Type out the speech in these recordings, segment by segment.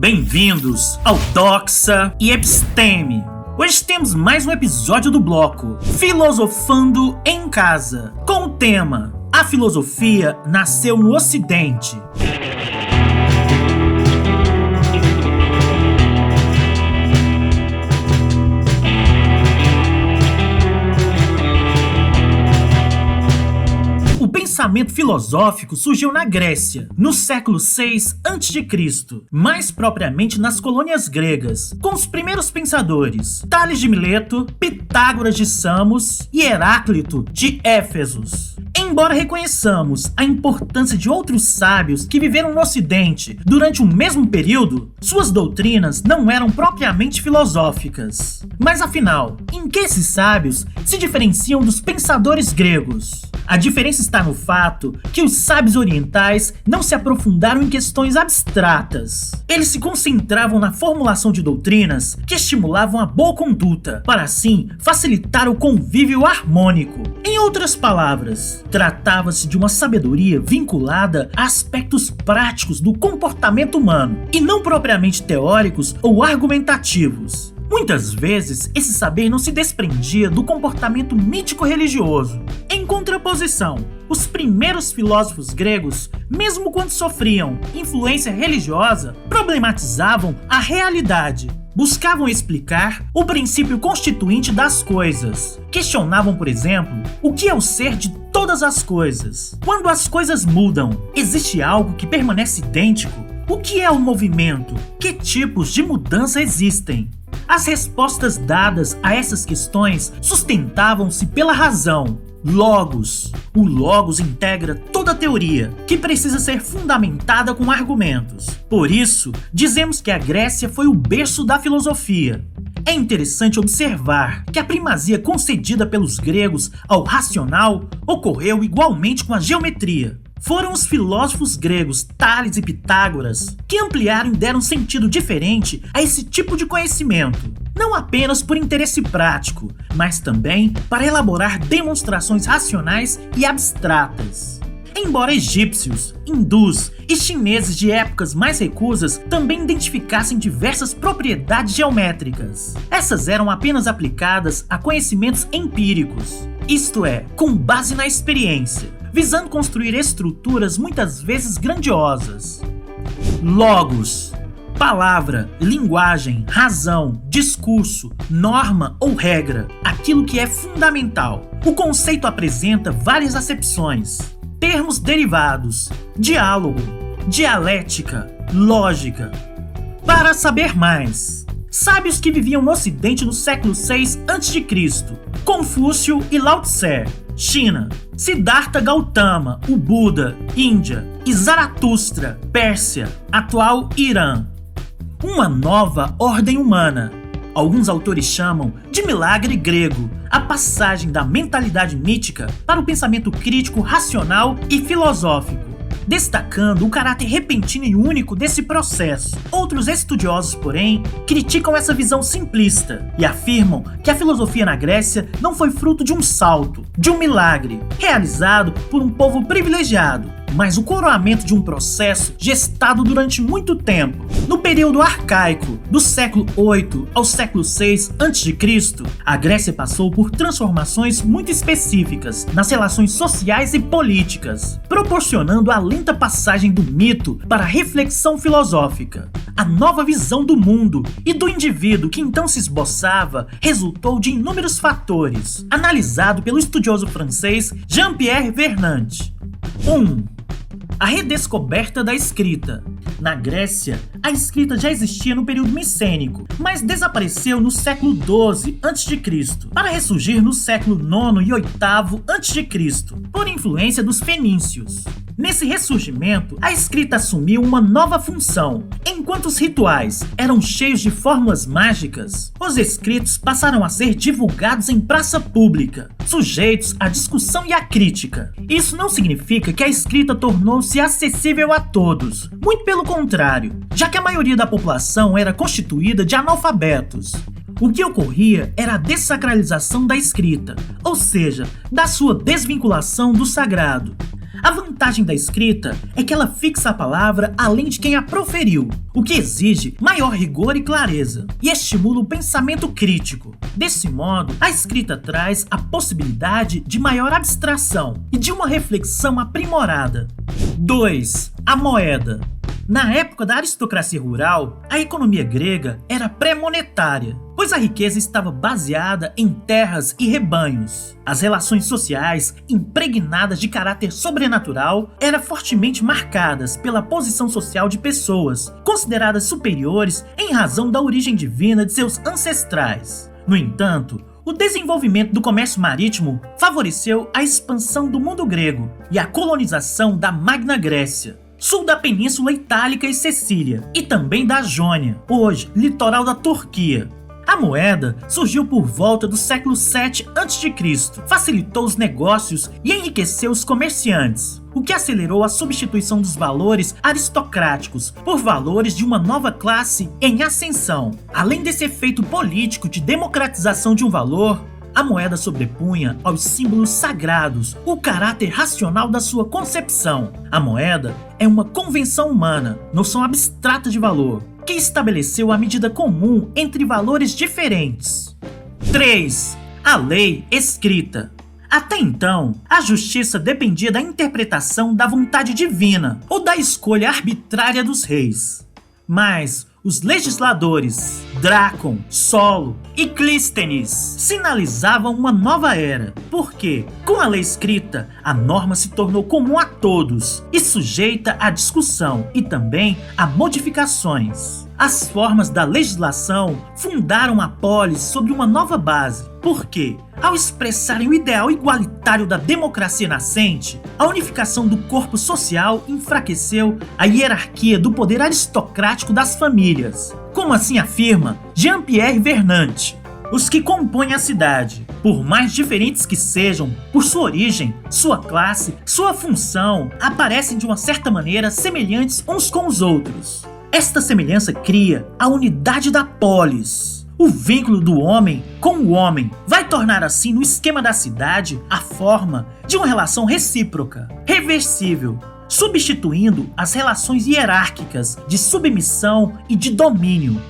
Bem-vindos ao Doxa e Episteme. Hoje temos mais um episódio do bloco Filosofando em Casa, com o tema A filosofia nasceu no Ocidente. O pensamento filosófico surgiu na Grécia, no século VI a.C., mais propriamente nas colônias gregas, com os primeiros pensadores Tales de Mileto, Pitágoras de Samos e Heráclito de Éfesos. Embora reconheçamos a importância de outros sábios que viveram no Ocidente durante o mesmo período, suas doutrinas não eram propriamente filosóficas. Mas afinal, em que esses sábios se diferenciam dos pensadores gregos? A diferença está no fato que os sábios orientais não se aprofundaram em questões abstratas. Eles se concentravam na formulação de doutrinas que estimulavam a boa conduta, para assim facilitar o convívio harmônico. Em outras palavras, tratava-se de uma sabedoria vinculada a aspectos práticos do comportamento humano, e não propriamente teóricos ou argumentativos. Muitas vezes, esse saber não se desprendia do comportamento mítico-religioso. Em contraposição, os primeiros filósofos gregos, mesmo quando sofriam influência religiosa, problematizavam a realidade. Buscavam explicar o princípio constituinte das coisas. Questionavam, por exemplo, o que é o ser de todas as coisas. Quando as coisas mudam, existe algo que permanece idêntico? O que é o movimento? Que tipos de mudança existem? As respostas dadas a essas questões sustentavam-se pela razão. Logos. O logos integra toda a teoria, que precisa ser fundamentada com argumentos. Por isso, dizemos que a Grécia foi o berço da filosofia. É interessante observar que a primazia concedida pelos gregos ao racional ocorreu igualmente com a geometria. Foram os filósofos gregos Tales e Pitágoras que ampliaram e deram sentido diferente a esse tipo de conhecimento, não apenas por interesse prático, mas também para elaborar demonstrações racionais e abstratas. Embora egípcios, hindus e chineses de épocas mais recusas também identificassem diversas propriedades geométricas, essas eram apenas aplicadas a conhecimentos empíricos, isto é, com base na experiência, visando construir estruturas muitas vezes grandiosas. Logos. Palavra, linguagem, razão, discurso, norma ou regra, aquilo que é fundamental. O conceito apresenta várias acepções. Termos derivados, diálogo, dialética, lógica. Para saber mais, sábios que viviam no Ocidente no século VI a.C., Confúcio e Lao Tse, China, Siddhartha Gautama, o Buda, Índia, e Zaratustra, Pérsia, atual Irã. Uma nova ordem humana. Alguns autores chamam de milagre grego a passagem da mentalidade mítica para o pensamento crítico, racional e filosófico, destacando o caráter repentino e único desse processo. Outros estudiosos, porém, criticam essa visão simplista e afirmam que a filosofia na Grécia não foi fruto de um salto, de um milagre, realizado por um povo privilegiado, mas o coroamento de um processo gestado durante muito tempo. No período arcaico, do século VIII ao século VI a.C., a Grécia passou por transformações muito específicas nas relações sociais e políticas, proporcionando a lenta passagem do mito para a reflexão filosófica. A nova visão do mundo e do indivíduo que então se esboçava resultou de inúmeros fatores, analisado pelo estudioso francês Jean-Pierre Vernant. 1. A redescoberta da escrita. Na Grécia, a escrita já existia no período micênico, mas desapareceu no século XII a.C., para ressurgir no século IX e VIII a.C., por influência dos fenícios. Nesse ressurgimento, a escrita assumiu uma nova função. Enquanto os rituais eram cheios de fórmulas mágicas, os escritos passaram a ser divulgados em praça pública, sujeitos à discussão e à crítica. Isso não significa que a escrita tornou-se acessível a todos, muito pelo contrário, já que a maioria da população era constituída de analfabetos. O que ocorria era a dessacralização da escrita, ou seja, da sua desvinculação do sagrado. A vantagem da escrita é que ela fixa a palavra além de quem a proferiu, o que exige maior rigor e clareza, e estimula o pensamento crítico. Desse modo, a escrita traz a possibilidade de maior abstração e de uma reflexão aprimorada. 2. A moeda. Na época da aristocracia rural, a economia grega era pré-monetária, pois a riqueza estava baseada em terras e rebanhos. As relações sociais, impregnadas de caráter sobrenatural, eram fortemente marcadas pela posição social de pessoas, consideradas superiores em razão da origem divina de seus ancestrais. No entanto, o desenvolvimento do comércio marítimo favoreceu a expansão do mundo grego e a colonização da Magna Grécia, sul da Península Itálica e Sicília, e também da Jônia, hoje litoral da Turquia. A moeda surgiu por volta do século 7 a.C., facilitou os negócios e enriqueceu os comerciantes, o que acelerou a substituição dos valores aristocráticos por valores de uma nova classe em ascensão. Além desse efeito político de democratização de um valor, a moeda sobrepunha aos símbolos sagrados o caráter racional da sua concepção. A moeda é uma convenção humana, noção abstrata de valor, que estabeleceu a medida comum entre valores diferentes. 3. A lei escrita. Até então, a justiça dependia da interpretação da vontade divina ou da escolha arbitrária dos reis. Mas os legisladores, Drácon, Solo e Clístenes, sinalizavam uma nova era, porque, com a lei escrita, a norma se tornou comum a todos e sujeita à discussão e também a modificações. As formas da legislação fundaram a polis sobre uma nova base, porque, ao expressarem o ideal igualitário da democracia nascente, a unificação do corpo social enfraqueceu a hierarquia do poder aristocrático das famílias. Como assim afirma Jean-Pierre Vernant, os que compõem a cidade, por mais diferentes que sejam, por sua origem, sua classe, sua função, aparecem de uma certa maneira semelhantes uns com os outros. Esta semelhança cria a unidade da polis. O vínculo do homem com o homem vai tornar assim no esquema da cidade a forma de uma relação recíproca, reversível, substituindo as relações hierárquicas de submissão e de domínio.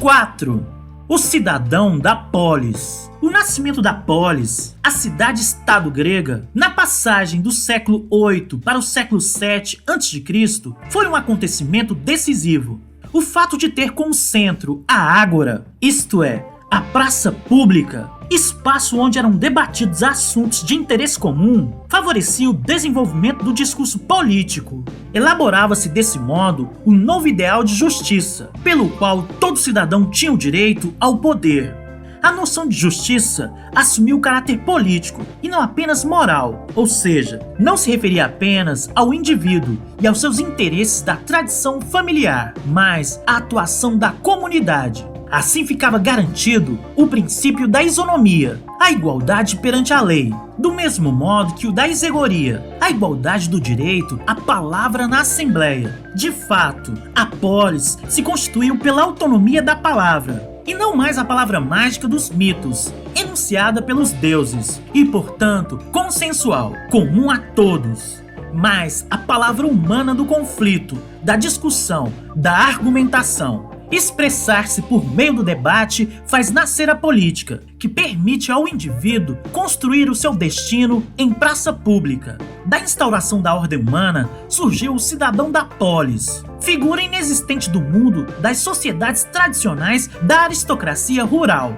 4. O cidadão da polis. O nascimento da polis, a cidade-estado grega, na passagem do século 8 para o século 7 a.C., foi um acontecimento decisivo. O fato de ter como centro a ágora, isto é, a praça pública, espaço onde eram debatidos assuntos de interesse comum, favorecia o desenvolvimento do discurso político. Elaborava-se desse modo o novo ideal de justiça, pelo qual todo cidadão tinha o direito ao poder. A noção de justiça assumiu o caráter político e não apenas moral, ou seja, não se referia apenas ao indivíduo e aos seus interesses da tradição familiar, mas à atuação da comunidade. Assim ficava garantido o princípio da isonomia, a igualdade perante a lei, do mesmo modo que o da isegoria, a igualdade do direito à palavra na Assembleia. De fato, a polis se constituiu pela autonomia da palavra, e não mais a palavra mágica dos mitos, enunciada pelos deuses, e portanto consensual, comum a todos, mas a palavra humana do conflito, da discussão, da argumentação. Expressar-se por meio do debate faz nascer a política, que permite ao indivíduo construir o seu destino em praça pública. Da instauração da ordem humana surgiu o cidadão da polis, figura inexistente do mundo das sociedades tradicionais da aristocracia rural.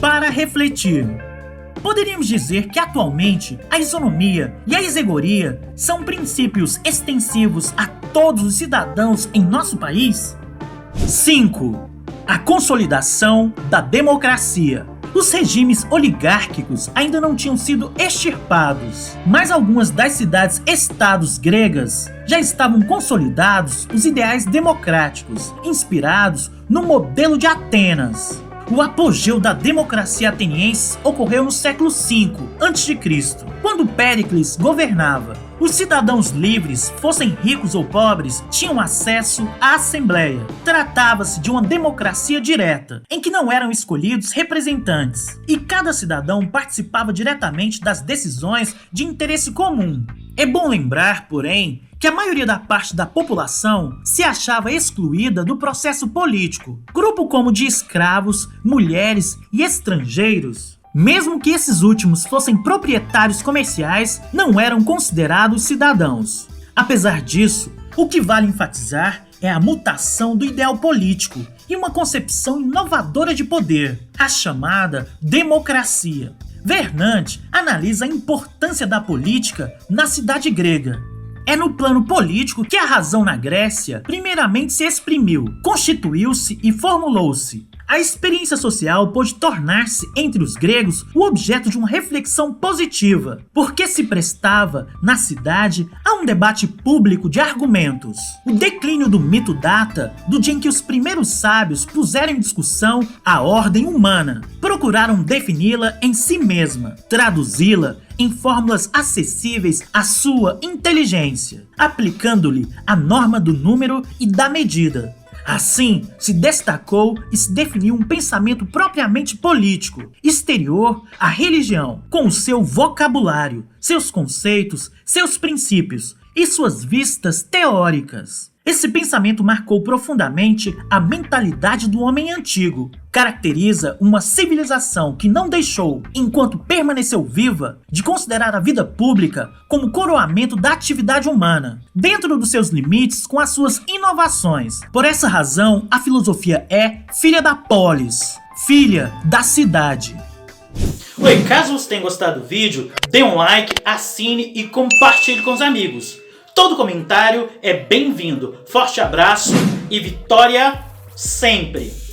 Para refletir, poderíamos dizer que atualmente a isonomia e a isegoria são princípios extensivos a todos os cidadãos em nosso país? 5. A consolidação da democracia. Os regimes oligárquicos ainda não tinham sido extirpados, mas algumas das cidades-estados gregas já estavam consolidados os ideais democráticos, inspirados no modelo de Atenas. O apogeu da democracia ateniense ocorreu no século V a.C., quando Péricles governava. Os cidadãos livres, fossem ricos ou pobres, tinham acesso à Assembleia. Tratava-se de uma democracia direta, em que não eram escolhidos representantes, e cada cidadão participava diretamente das decisões de interesse comum. É bom lembrar, porém, que a maioria da parte da população se achava excluída do processo político, grupo como de escravos, mulheres e estrangeiros. Mesmo que esses últimos fossem proprietários comerciais, não eram considerados cidadãos. Apesar disso, o que vale enfatizar é a mutação do ideal político e uma concepção inovadora de poder, a chamada democracia. Vernant analisa a importância da política na cidade grega. É no plano político que a razão na Grécia primeiramente se exprimiu, constituiu-se e formulou-se. A experiência social pôde tornar-se, entre os gregos, o objeto de uma reflexão positiva, porque se prestava, na cidade, a um debate público de argumentos. O declínio do mito data do dia em que os primeiros sábios puseram em discussão a ordem humana, procuraram defini-la em si mesma, traduzi-la em fórmulas acessíveis à sua inteligência, aplicando-lhe a norma do número e da medida. Assim, se destacou e se definiu um pensamento propriamente político, exterior à religião, com o seu vocabulário, seus conceitos, seus princípios e suas vistas teóricas. Esse pensamento marcou profundamente a mentalidade do homem antigo. Caracteriza uma civilização que não deixou, enquanto permaneceu viva, de considerar a vida pública como coroamento da atividade humana, dentro dos seus limites com as suas inovações. Por essa razão, a filosofia é filha da polis, filha da cidade. Oi, caso você tenha gostado do vídeo, dê um like, assine e compartilhe com os amigos. Todo comentário é bem-vindo. Forte abraço e vitória sempre!